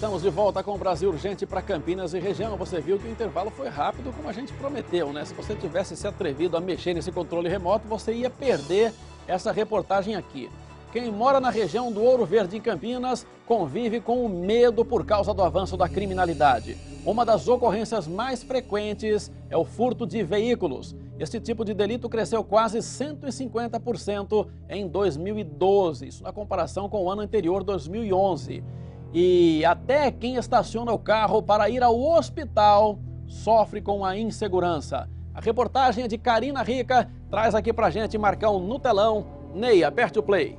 Estamos de volta com o Brasil Urgente para Campinas e região. Você viu que o intervalo foi rápido, como a gente prometeu, né? Se você tivesse se atrevido a mexer nesse controle remoto, você ia perder essa reportagem aqui. Quem mora na região do Ouro Verde, em Campinas, convive com o medo por causa do avanço da criminalidade. Uma das ocorrências mais frequentes é o furto de veículos. Este tipo de delito cresceu quase 150% em 2012, isso na comparação com o ano anterior, 2011. E até quem estaciona o carro para ir ao hospital sofre com a insegurança. A reportagem é de Karina Rica, traz aqui pra gente, Marcão, no telão. Ney, aperte o play.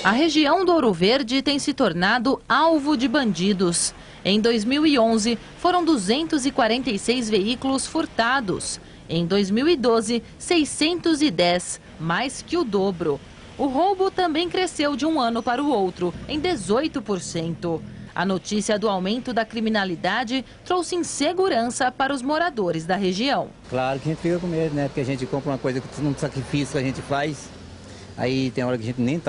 A região do Ouro Verde tem se tornado alvo de bandidos. Em 2011, foram 246 veículos furtados. Em 2012, 610, mais que o dobro. O roubo também cresceu de um ano para o outro, em 18%. A notícia do aumento da criminalidade trouxe insegurança para os moradores da região. Claro que a gente fica com medo, né? Porque a gente compra uma coisa que num sacrifício que a gente faz. Aí tem hora que a gente nem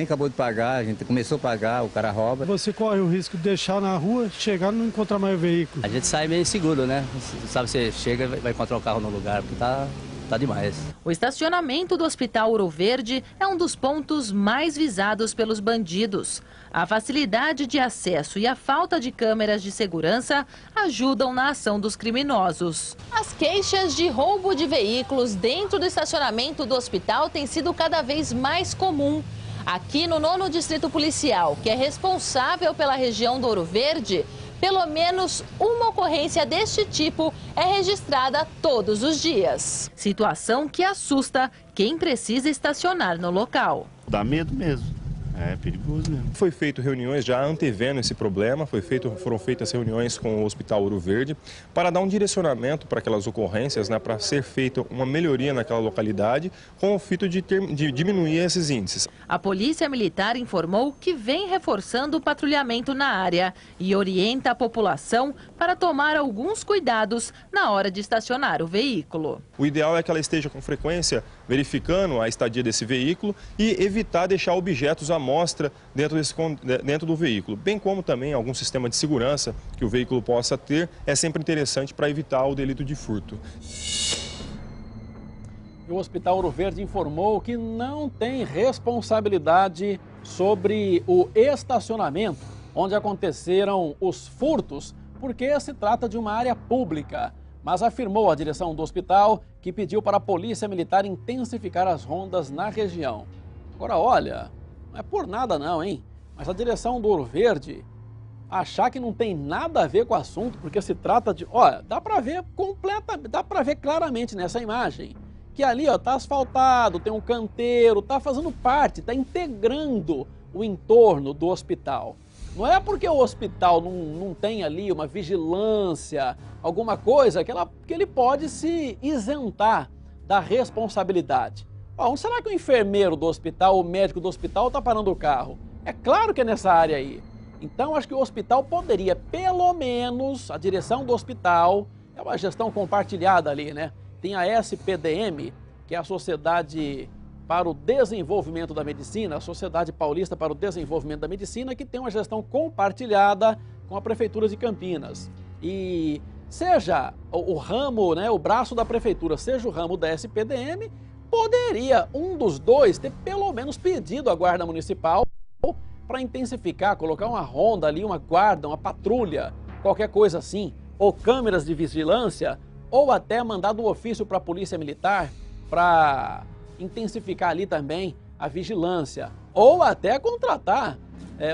acabou de pagar, a gente começou a pagar, o cara rouba. Você corre o risco de deixar na rua, chegar e não encontrar mais o veículo. A gente sai meio seguro, né? Sabe, você chega e vai encontrar o carro no lugar, porque tá demais. O estacionamento do Hospital Ouro Verde é um dos pontos mais visados pelos bandidos. A facilidade de acesso e a falta de câmeras de segurança ajudam na ação dos criminosos. As queixas de roubo de veículos dentro do estacionamento do hospital têm sido cada vez mais comum. Aqui no 9º Distrito Policial, que é responsável pela região do Ouro Verde, pelo menos uma ocorrência deste tipo é registrada todos os dias. Situação que assusta quem precisa estacionar no local. Dá medo mesmo. É perigoso mesmo. Foi feito reuniões já antevendo esse problema, foram feitas reuniões com o Hospital Ouro Verde para dar um direcionamento para aquelas ocorrências, né, para ser feita uma melhoria naquela localidade com o fito de diminuir esses índices. A Polícia Militar informou que vem reforçando o patrulhamento na área e orienta a população para tomar alguns cuidados na hora de estacionar o veículo. O ideal é que ela esteja com frequência verificando a estadia desse veículo e evitar deixar objetos à mostra dentro do veículo, bem como também algum sistema de segurança que o veículo possa ter, é sempre interessante para evitar o delito de furto. O Hospital Ouro Verde informou que não tem responsabilidade sobre o estacionamento onde aconteceram os furtos, porque se trata de uma área pública. Mas afirmou a direção do hospital que pediu para a Polícia Militar intensificar as rondas na região. Agora, olha, não é por nada não, hein? Mas a direção do Ouro Verde achar que não tem nada a ver com o assunto, porque se trata de... Olha, dá para ver claramente nessa imagem que ali, ó, tá asfaltado, tem um canteiro, tá fazendo parte, tá integrando o entorno do hospital. Não é porque o hospital não tem ali uma vigilância, alguma coisa, que ele pode se isentar da responsabilidade. Ó, onde será que o enfermeiro do hospital, o médico do hospital está parando o carro? É claro que é nessa área aí. Então, acho que o hospital poderia, pelo menos, a direção do hospital, é uma gestão compartilhada ali, né? Tem a SPDM, que é a Sociedade para o Desenvolvimento da Medicina, a Sociedade Paulista para o Desenvolvimento da Medicina, que tem uma gestão compartilhada com a Prefeitura de Campinas. E seja o ramo, né, o braço da Prefeitura, seja o ramo da SPDM, poderia um dos dois ter pelo menos pedido à Guarda Municipal para intensificar, colocar uma ronda ali, uma guarda, uma patrulha, qualquer coisa assim, ou câmeras de vigilância, ou até mandado um ofício para a Polícia Militar para intensificar ali também a vigilância, ou até contratar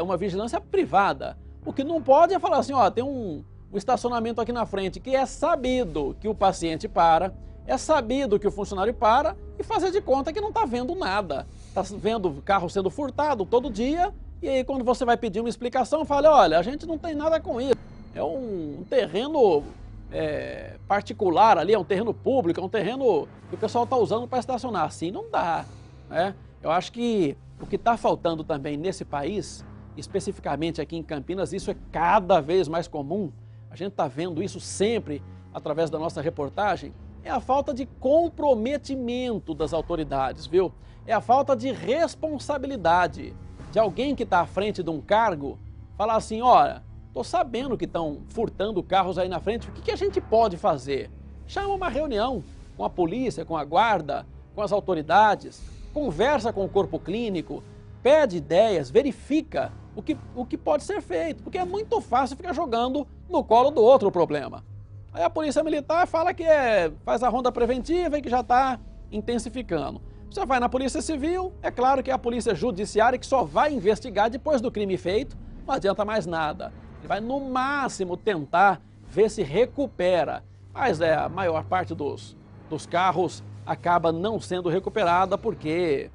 uma vigilância privada. O que não pode é falar assim, ó, tem um estacionamento aqui na frente que é sabido que o paciente para, é sabido que o funcionário para e fazer de conta que não está vendo nada. Está vendo o carro sendo furtado todo dia e aí quando você vai pedir uma explicação, fala, olha, a gente não tem nada com isso. É um terreno particular ali, é um terreno público, é um terreno que o pessoal está usando para estacionar. Assim não dá, né? Eu acho que o que está faltando também nesse país, especificamente aqui em Campinas, isso é cada vez mais comum, a gente está vendo isso sempre através da nossa reportagem, é a falta de comprometimento das autoridades, viu? É a falta de responsabilidade de alguém que está à frente de um cargo, falar assim, olha, estou sabendo que estão furtando carros aí na frente, o que a gente pode fazer? Chama uma reunião com a polícia, com a guarda, com as autoridades, conversa com o corpo clínico, pede ideias, verifica o que pode ser feito, porque é muito fácil ficar jogando no colo do outro o problema. Aí a polícia militar fala que faz a ronda preventiva e que já está intensificando. Você vai na polícia civil, é claro que é a polícia judiciária que só vai investigar depois do crime feito, não adianta mais nada. Ele vai no máximo tentar ver se recupera, mas a maior parte dos carros acaba não sendo recuperada porque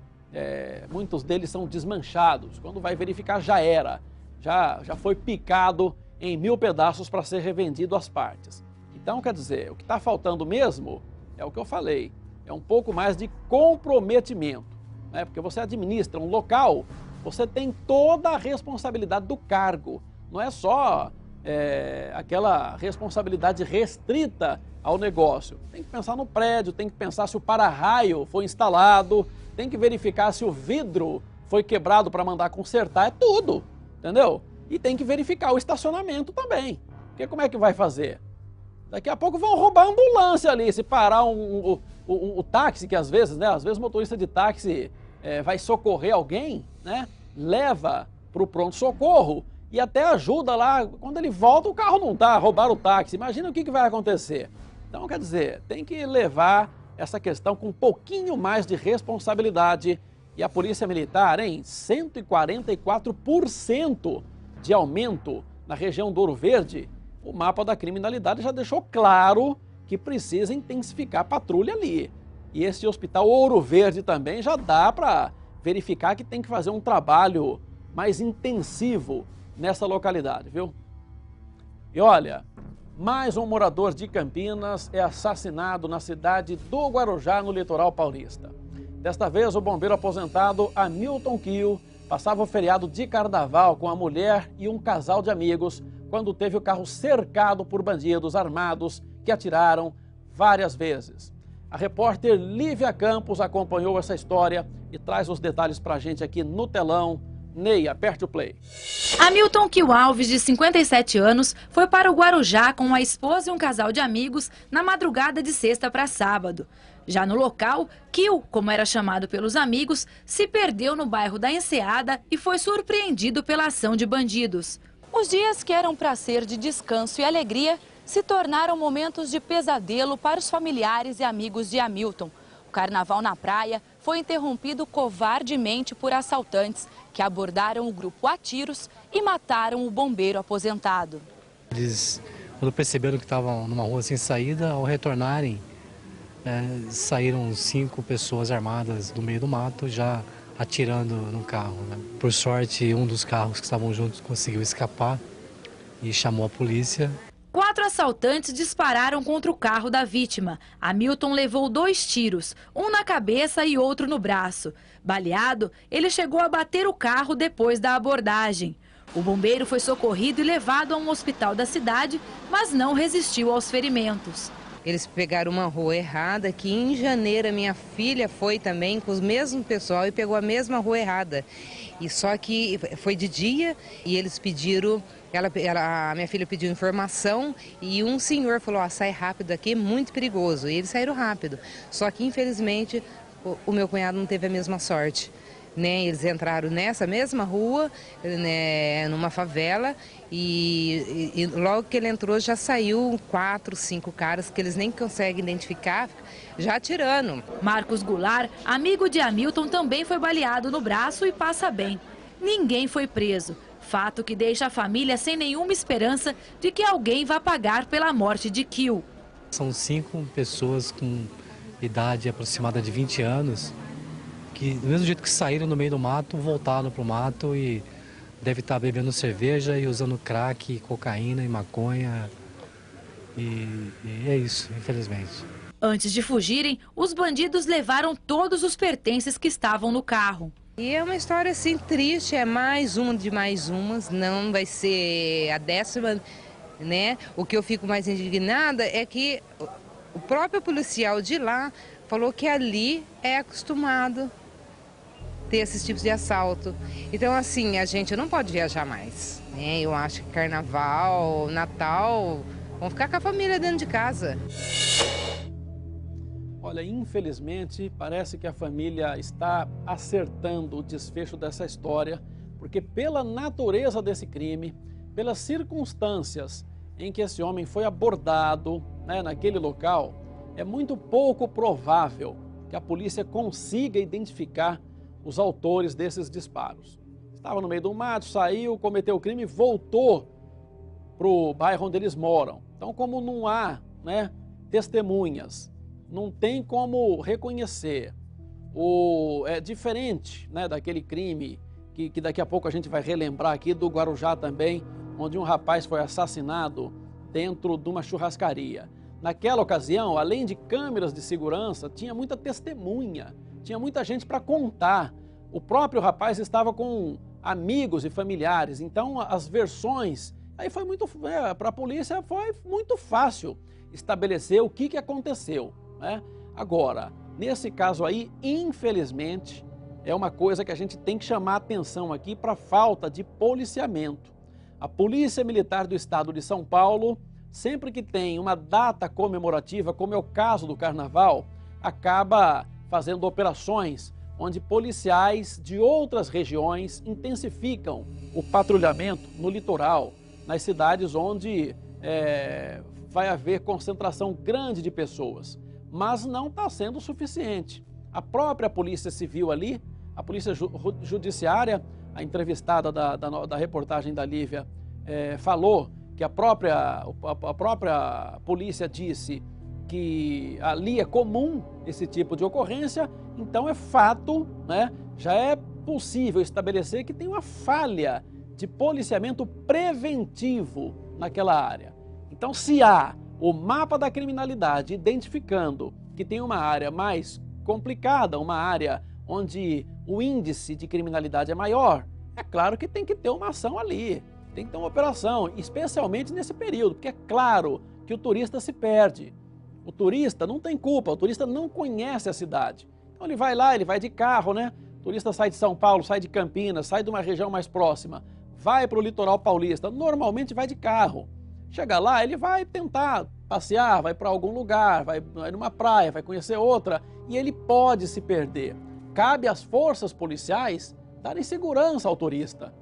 muitos deles são desmanchados. Quando vai verificar já era, já foi picado em 1000 pedaços para ser revendido às partes. Então, quer dizer, o que está faltando mesmo é o que eu falei, é um pouco mais de comprometimento, né? Porque você administra um local, você tem toda a responsabilidade do cargo, não é só aquela responsabilidade restrita ao negócio. Tem que pensar no prédio, tem que pensar se o para-raio foi instalado, tem que verificar se o vidro foi quebrado para mandar consertar, é tudo, entendeu? E tem que verificar o estacionamento também, porque como é que vai fazer? Daqui a pouco vão roubar a ambulância ali, se parar o táxi, que às vezes o motorista de táxi vai socorrer alguém, né? Leva para o pronto-socorro e até ajuda lá, quando ele volta o carro não está, roubaram o táxi, imagina o que vai acontecer. Então, quer dizer, tem que levar essa questão com um pouquinho mais de responsabilidade e a Polícia Militar, 144% de aumento na região do Ouro Verde. O mapa da criminalidade já deixou claro que precisa intensificar a patrulha ali. E esse Hospital Ouro Verde também já dá para verificar que tem que fazer um trabalho mais intensivo nessa localidade, viu? E olha, mais um morador de Campinas é assassinado na cidade do Guarujá, no litoral paulista. Desta vez, o bombeiro aposentado Hamilton Kiel passava o feriado de carnaval com a mulher e um casal de amigos quando teve o carro cercado por bandidos armados que atiraram várias vezes. A repórter Lívia Campos acompanhou essa história e traz os detalhes para a gente aqui no telão. Ney, aperte o play. Hamilton Kiel Alves, de 57 anos, foi para o Guarujá com a esposa e um casal de amigos na madrugada de sexta para sábado. Já no local, Kiel, como era chamado pelos amigos, se perdeu no bairro da Enseada e foi surpreendido pela ação de bandidos. Os dias que eram para ser de descanso e alegria se tornaram momentos de pesadelo para os familiares e amigos de Hamilton. O carnaval na praia foi interrompido covardemente por assaltantes que abordaram o grupo a tiros e mataram o bombeiro aposentado. Eles, quando perceberam que estavam numa rua sem saída, ao retornarem, saíram 5 pessoas armadas do meio do mato, já atirando no carro, né? Por sorte, um dos carros que estavam juntos conseguiu escapar e chamou a polícia. 4 assaltantes dispararam contra o carro da vítima. Hamilton levou 2 tiros, um na cabeça e outro no braço. Baleado, ele chegou a bater o carro depois da abordagem. O bombeiro foi socorrido e levado a um hospital da cidade, mas não resistiu aos ferimentos. Eles pegaram uma rua errada, que em janeiro a minha filha foi também com o mesmo pessoal e pegou a mesma rua errada. E só que foi de dia e eles pediram, a minha filha pediu informação e um senhor falou, sai rápido aqui, é muito perigoso. E eles saíram rápido. Só que infelizmente o meu cunhado não teve a mesma sorte. Né? Eles entraram nessa mesma rua, né, numa favela, e logo que ele entrou já saiu 4, 5 caras que eles nem conseguem identificar, já atirando. Marcos Goulart, amigo de Hamilton, também foi baleado no braço e passa bem. Ninguém foi preso, fato que deixa a família sem nenhuma esperança de que alguém vá pagar pela morte de Kiel. São 5 pessoas com idade aproximada de 20 anos, que do mesmo jeito que saíram no meio do mato, voltaram para o mato e deve estar bebendo cerveja e usando crack, cocaína e maconha. E é isso, infelizmente. Antes de fugirem, os bandidos levaram todos os pertences que estavam no carro. E é uma história assim triste, é mais uma de mais umas, não vai ser a 10ª, né? O que eu fico mais indignada é que o próprio policial de lá falou que ali é acostumado ter esses tipos de assalto. Então, assim, a gente não pode viajar mais, né? Eu acho que Carnaval, Natal, vamos ficar com a família dentro de casa. Olha, infelizmente, parece que a família está acertando o desfecho dessa história, porque pela natureza desse crime, pelas circunstâncias em que esse homem foi abordado, né, naquele local, é muito pouco provável que a polícia consiga identificar os autores desses disparos. Estava no meio do mato, saiu, cometeu o crime e voltou para o bairro onde eles moram. Então, como não há, né, testemunhas, não tem como reconhecer, é diferente, né, daquele crime que daqui a pouco a gente vai relembrar aqui do Guarujá também, onde um rapaz foi assassinado dentro de uma churrascaria. Naquela ocasião, além de câmeras de segurança, tinha muita testemunha, tinha muita gente para contar. O próprio rapaz estava com amigos e familiares, então as versões, aí foi muito, para a polícia foi muito fácil estabelecer o que aconteceu, né? Agora, nesse caso aí, infelizmente, é uma coisa que a gente tem que chamar a atenção aqui para a falta de policiamento. A Polícia Militar do Estado de São Paulo, sempre que tem uma data comemorativa, como é o caso do Carnaval, acaba fazendo operações onde policiais de outras regiões intensificam o patrulhamento no litoral, nas cidades onde vai haver concentração grande de pessoas. Mas não está sendo suficiente. A própria Polícia Civil ali, a Polícia Judiciária, a entrevistada da reportagem da Lívia, falou que a própria polícia disse que ali é comum esse tipo de ocorrência, então é fato, né? Já é possível estabelecer que tem uma falha de policiamento preventivo naquela área. Então, se há o mapa da criminalidade identificando que tem uma área mais complicada, uma área onde o índice de criminalidade é maior, é claro que tem que ter uma ação ali, tem que ter uma operação, especialmente nesse período, porque é claro que o turista se perde. O turista não tem culpa, o turista não conhece a cidade. Então ele vai lá, ele vai de carro, né? O turista sai de São Paulo, sai de Campinas, sai de uma região mais próxima, vai para o litoral paulista, normalmente vai de carro. Chega lá, ele vai tentar passear, vai para algum lugar, vai numa praia, vai conhecer outra, e ele pode se perder. Cabe às forças policiais darem segurança ao turista.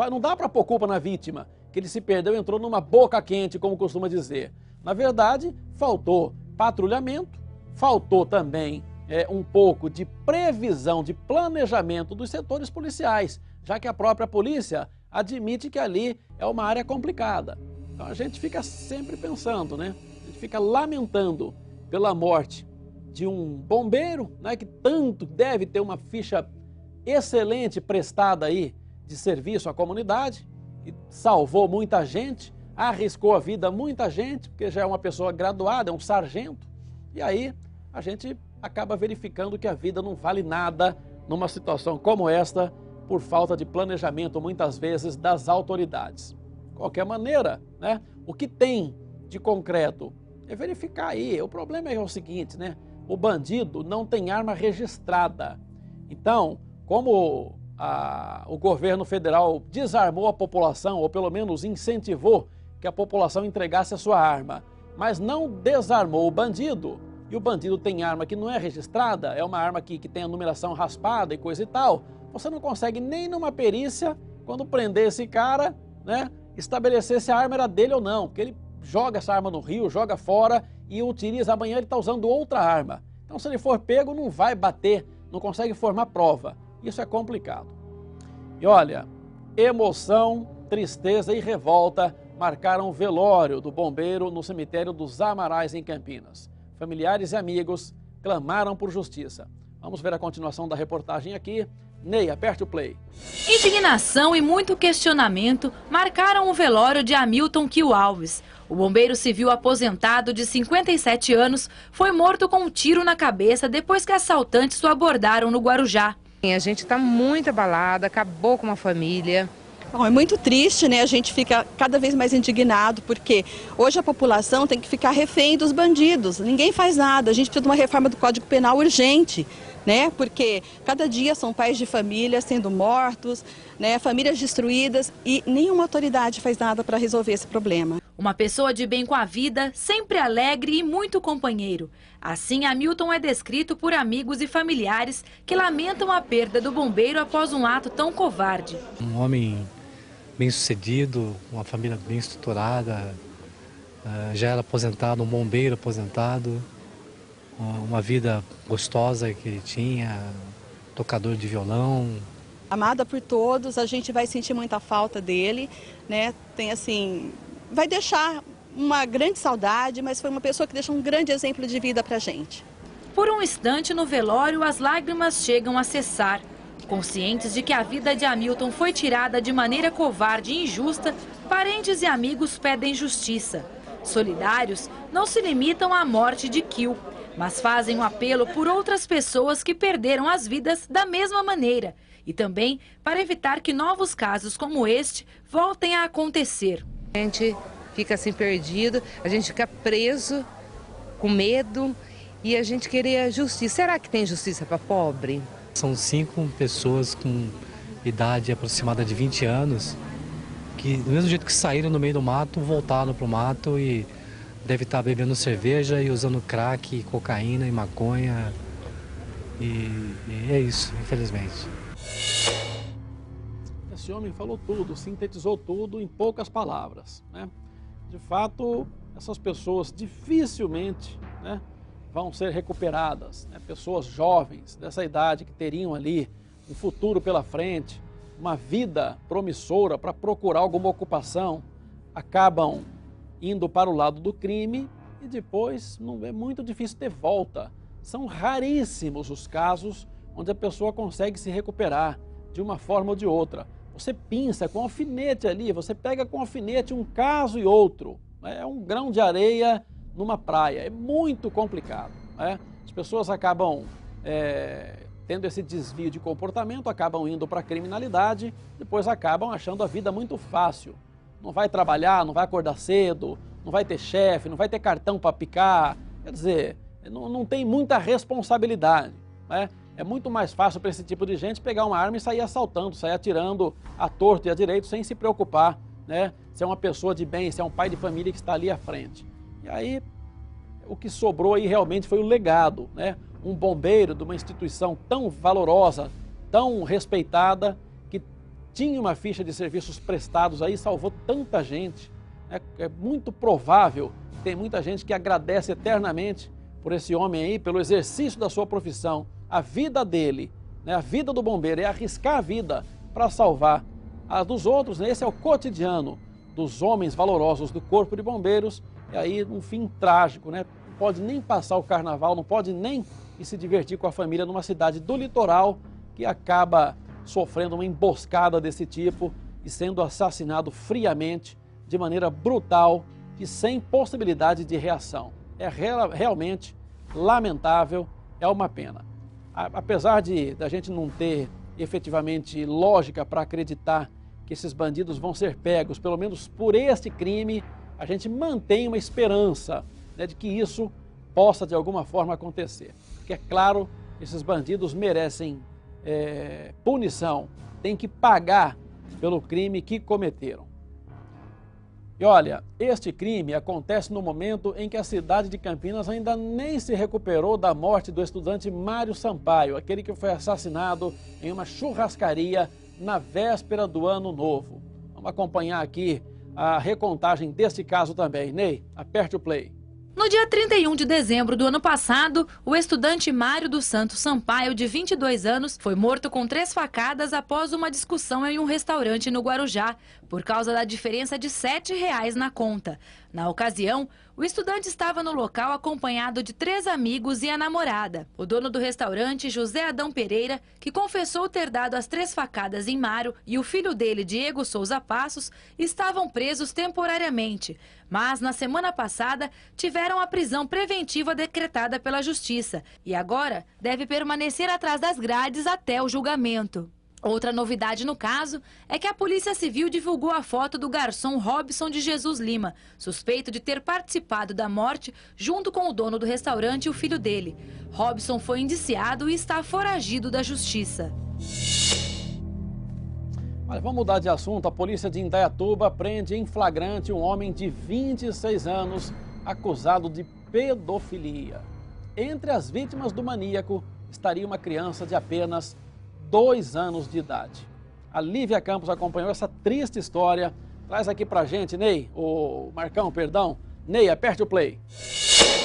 Não dá para pôr culpa na vítima, que ele se perdeu, entrou numa boca quente, como costuma dizer. Na verdade, faltou patrulhamento, faltou também um pouco de previsão, de planejamento dos setores policiais, já que a própria polícia admite que ali é uma área complicada. Então a gente fica sempre pensando, né? A gente fica lamentando pela morte de um bombeiro, né, que tanto deve ter uma ficha excelente prestada aí de serviço à comunidade, que salvou muita gente, arriscou a vida a muita gente, porque já é uma pessoa graduada, é um sargento, e aí a gente acaba verificando que a vida não vale nada numa situação como esta, por falta de planejamento, muitas vezes, das autoridades. De qualquer maneira, né, o que tem de concreto é verificar aí. O problema é o seguinte, né, o bandido não tem arma registrada. Então, como o governo federal desarmou a população, ou pelo menos incentivou que a população entregasse a sua arma, mas não desarmou o bandido, e o bandido tem arma que não é registrada, é uma arma que tem a numeração raspada e coisa e tal, você não consegue nem numa perícia, quando prender esse cara, né, estabelecer se a arma era dele ou não, porque ele joga essa arma no rio, joga fora e utiliza, amanhã ele está usando outra arma. Então, se ele for pego, não vai bater, não consegue formar prova. Isso é complicado. E olha, emoção, tristeza e revolta marcaram o velório do bombeiro no cemitério dos Amarais, em Campinas. Familiares e amigos clamaram por justiça. Vamos ver a continuação da reportagem aqui. Ney, aperte o play. Indignação e muito questionamento marcaram o velório de Hamilton Kio Alves. O bombeiro civil aposentado de 57 anos foi morto com um tiro na cabeça depois que assaltantes o abordaram no Guarujá. A gente está muito abalada, acabou com uma família. Bom, é muito triste, né? A gente fica cada vez mais indignado, porque hoje a população tem que ficar refém dos bandidos. Ninguém faz nada. A gente precisa de uma reforma do Código Penal urgente, né? Porque cada dia são pais de família sendo mortos, né? Famílias destruídas e nenhuma autoridade faz nada para resolver esse problema. Uma pessoa de bem com a vida, sempre alegre e muito companheiro. Assim, Hamilton é descrito por amigos e familiares que lamentam a perda do bombeiro após um ato tão covarde. Um homem bem-sucedido, uma família bem estruturada, já era aposentado, um bombeiro aposentado, uma vida gostosa que ele tinha, tocador de violão. Amada por todos, a gente vai sentir muita falta dele, né? Tem assim, vai deixar uma grande saudade, mas foi uma pessoa que deixou um grande exemplo de vida pra gente. Por um instante no velório, as lágrimas chegam a cessar. Conscientes de que a vida de Hamilton foi tirada de maneira covarde e injusta, parentes e amigos pedem justiça. Solidários, não se limitam à morte de Kil, mas fazem um apelo por outras pessoas que perderam as vidas da mesma maneira e também para evitar que novos casos como este voltem a acontecer. A gente fica assim perdido, a gente fica preso, com medo e a gente queria justiça. Será que tem justiça para pobre? São 5 pessoas com idade aproximada de 20 anos que, do mesmo jeito que saíram no meio do mato, voltaram para o mato e deve estar bebendo cerveja e usando crack, cocaína e maconha. E é isso, infelizmente. Esse homem falou tudo, sintetizou tudo em poucas palavras, né? De fato, essas pessoas dificilmente, né, vão ser recuperadas, né? Pessoas jovens dessa idade que teriam ali um futuro pela frente, uma vida promissora para procurar alguma ocupação, acabam indo para o lado do crime e depois não é muito difícil ter volta. São raríssimos os casos onde a pessoa consegue se recuperar de uma forma ou de outra. Você pinça com alfinete ali, você pega com alfinete um caso e outro. É um grão de areia numa praia, é muito complicado, né? As pessoas acabam tendo esse desvio de comportamento, acabam indo para a criminalidade, depois acabam achando a vida muito fácil. Não vai trabalhar, não vai acordar cedo, não vai ter chefe, não vai ter cartão para picar, quer dizer, não tem muita responsabilidade, né? É muito mais fácil para esse tipo de gente pegar uma arma e sair assaltando, sair atirando à torto e à direito sem se preocupar, né? Se é uma pessoa de bem, se é um pai de família que está ali à frente. E aí, o que sobrou aí realmente foi o legado, né? Um bombeiro de uma instituição tão valorosa, tão respeitada, que tinha uma ficha de serviços prestados aí, salvou tanta gente. É muito provável que tem muita gente que agradece eternamente por esse homem aí, pelo exercício da sua profissão. A vida dele, né, a vida do bombeiro é arriscar a vida para salvar a dos outros, né? Esse é o cotidiano dos homens valorosos do Corpo de Bombeiros. E aí um fim trágico, né? Não pode nem passar o carnaval, não pode nem ir se divertir com a família numa cidade do litoral que acaba sofrendo uma emboscada desse tipo e sendo assassinado friamente, de maneira brutal e sem possibilidade de reação. É realmente lamentável, é uma pena. Apesar da gente não ter efetivamente lógica para acreditar que esses bandidos vão ser pegos, pelo menos por este crime, a gente mantém uma esperança, né, de que isso possa de alguma forma acontecer. Porque é claro, esses bandidos merecem punição, têm que pagar pelo crime que cometeram. E olha, este crime acontece no momento em que a cidade de Campinas ainda nem se recuperou da morte do estudante Mário Sampaio, aquele que foi assassinado em uma churrascaria na véspera do Ano Novo. Vamos acompanhar aqui a recontagem deste caso também. Ney, aperte o play. No dia 31 de dezembro do ano passado, o estudante Mário dos Santos Sampaio, de 22 anos, foi morto com 3 facadas após uma discussão em um restaurante no Guarujá, por causa da diferença de R$ 7 na conta. Na ocasião, o estudante estava no local acompanhado de 3 amigos e a namorada. O dono do restaurante, José Adão Pereira, que confessou ter dado as 3 facadas em Mário, e o filho dele, Diego Souza Passos, estavam presos temporariamente. Mas, na semana passada, tiveram a prisão preventiva decretada pela Justiça e agora deve permanecer atrás das grades até o julgamento. Outra novidade no caso é que a Polícia Civil divulgou a foto do garçom Robson de Jesus Lima, suspeito de ter participado da morte junto com o dono do restaurante e o filho dele. Robson foi indiciado e está foragido da justiça. Mas vamos mudar de assunto. A polícia de Indaiatuba prende em flagrante um homem de 26 anos acusado de pedofilia. Entre as vítimas do maníaco estaria uma criança de apenas 2 anos de idade. A Lívia Campos acompanhou essa triste história. Traz aqui pra gente, Ney, o Marcão, perdão. Ney, aperte o play.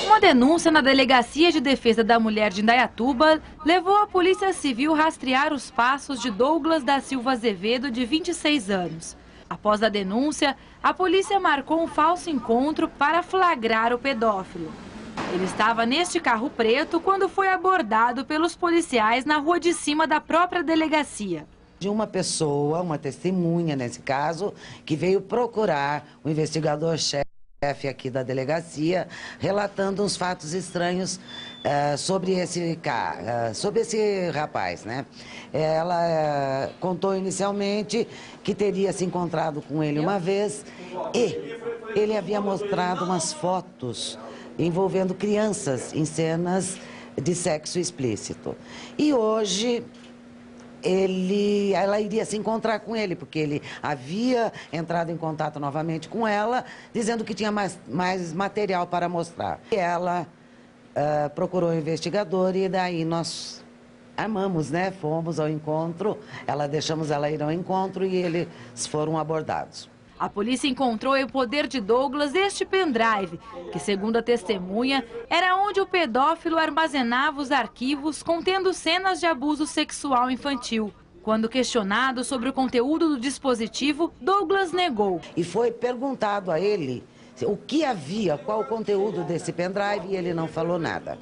Uma denúncia na Delegacia de Defesa da Mulher de Indaiatuba levou a Polícia Civil a rastrear os passos de Douglas da Silva Azevedo, de 26 anos. Após a denúncia, a polícia marcou um falso encontro para flagrar o pedófilo. Ele estava neste carro preto quando foi abordado pelos policiais na rua de cima da própria delegacia. De uma pessoa, uma testemunha nesse caso, que veio procurar o investigador-chefe aqui da delegacia, relatando uns fatos estranhos sobre esse rapaz, né? Ela contou inicialmente que teria se encontrado com ele uma vez e ele havia mostrado umas fotos envolvendo crianças em cenas de sexo explícito. E hoje ela iria se encontrar com ele, porque ele havia entrado em contato novamente com ela, dizendo que tinha mais material para mostrar. E ela procurou o investigador e daí nós armamos, né? Fomos ao encontro, deixamos ela ir ao encontro e eles foram abordados. A polícia encontrou em poder de Douglas este pendrive, que, segundo a testemunha, era onde o pedófilo armazenava os arquivos contendo cenas de abuso sexual infantil. Quando questionado sobre o conteúdo do dispositivo, Douglas negou. E foi perguntado a ele o que havia, qual o conteúdo desse pendrive, e ele não falou nada.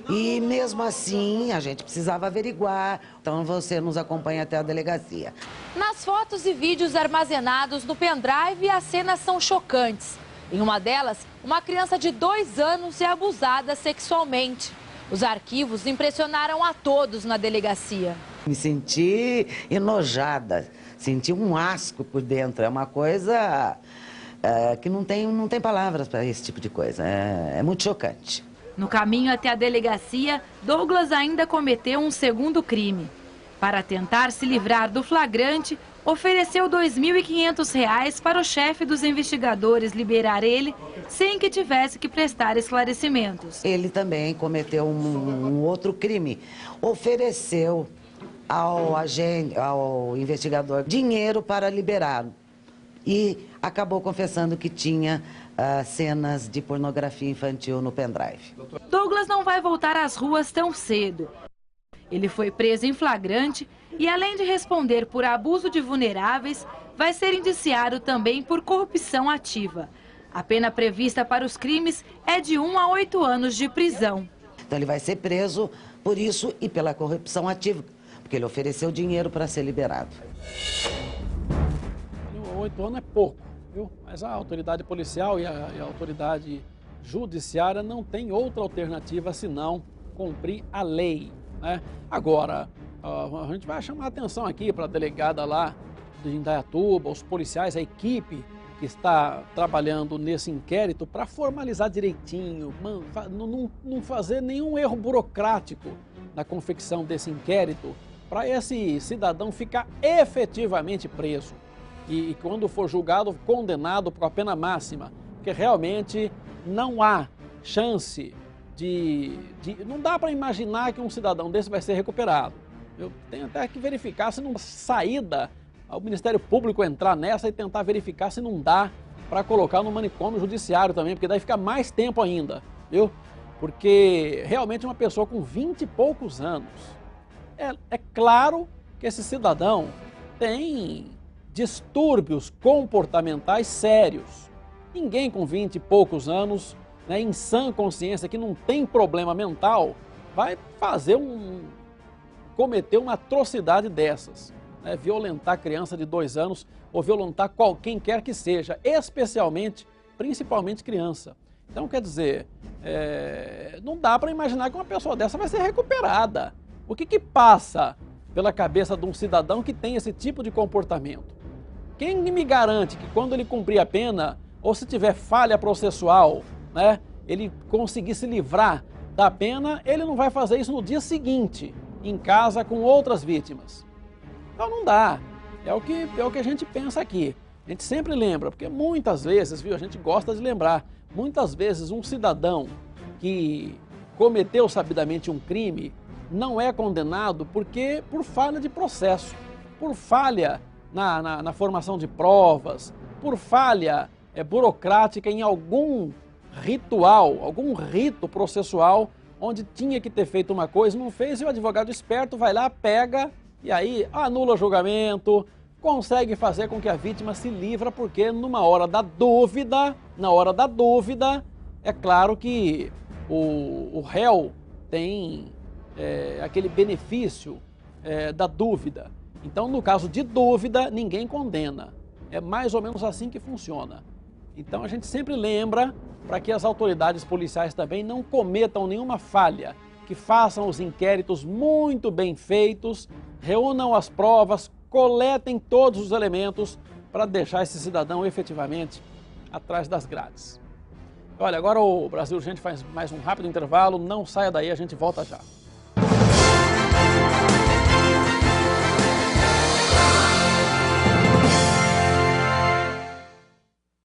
E mesmo assim, a gente precisava averiguar, então você nos acompanha até a delegacia. Nas fotos e vídeos armazenados no pendrive, as cenas são chocantes. Em uma delas, uma criança de 2 anos é abusada sexualmente. Os arquivos impressionaram a todos na delegacia. Me senti enojada, senti um asco por dentro, é uma coisa que não tem palavras para esse tipo de coisa, é muito chocante. No caminho até a delegacia, Douglas ainda cometeu um segundo crime. Para tentar se livrar do flagrante, ofereceu R$ 2.500 para o chefe dos investigadores liberar ele, sem que tivesse que prestar esclarecimentos. Ele também cometeu um outro crime. Ofereceu ao investigador dinheiro para liberá-lo. E acabou confessando que tinha cenas de pornografia infantil no pendrive. Douglas não vai voltar às ruas tão cedo. Ele foi preso em flagrante e, além de responder por abuso de vulneráveis, vai ser indiciado também por corrupção ativa. A pena prevista para os crimes é de 1 a 8 anos de prisão. Então ele vai ser preso por isso e pela corrupção ativa, porque ele ofereceu dinheiro para ser liberado. 8 anos é pouco, viu? Mas a autoridade policial e a autoridade judiciária não tem outra alternativa senão cumprir a lei, né? Agora, a gente vai chamar a atenção aqui para a delegada lá de Indaiatuba, os policiais, a equipe que está trabalhando nesse inquérito para formalizar direitinho, não fazer nenhum erro burocrático na confecção desse inquérito, para esse cidadão ficar efetivamente preso. E quando for julgado, condenado por a pena máxima, porque realmente não há chance não dá para imaginar que um cidadão desse vai ser recuperado. Eu tenho até que verificar se não saída, o Ministério Público entrar nessa e tentar verificar se não dá para colocar no manicômio judiciário também, porque daí fica mais tempo ainda, viu? Porque realmente uma pessoa com 20 e poucos anos, é claro que esse cidadão tem distúrbios comportamentais sérios. Ninguém com 20 e poucos anos, né, em sã consciência, que não tem problema mental, vai cometer uma atrocidade dessas, né, violentar criança de 2 anos ou violentar quem quer que seja, principalmente criança. Então, quer dizer, não dá para imaginar que uma pessoa dessa vai ser recuperada. O que passa pela cabeça de um cidadão que tem esse tipo de comportamento? Quem me garante que quando ele cumprir a pena, ou se tiver falha processual, né, ele conseguir se livrar da pena, ele não vai fazer isso no dia seguinte, em casa com outras vítimas? Então não dá. É o que a gente pensa aqui. A gente sempre lembra, porque muitas vezes, viu, a gente gosta de lembrar, muitas vezes um cidadão que cometeu sabidamente um crime não é condenado por falha de processo, por falha na formação de provas, por falha burocrática em algum ritual, algum rito processual, onde tinha que ter feito uma coisa, não fez, e o advogado esperto vai lá, pega, e aí anula o julgamento, consegue fazer com que a vítima se livra, porque na hora da dúvida, é claro que o réu tem aquele benefício da dúvida. Então, no caso de dúvida, ninguém condena. É mais ou menos assim que funciona. Então, a gente sempre lembra para que as autoridades policiais também não cometam nenhuma falha, que façam os inquéritos muito bem feitos, reúnam as provas, coletem todos os elementos para deixar esse cidadão efetivamente atrás das grades. Olha, agora o Brasil Urgente faz mais um rápido intervalo, não saia daí, a gente volta já.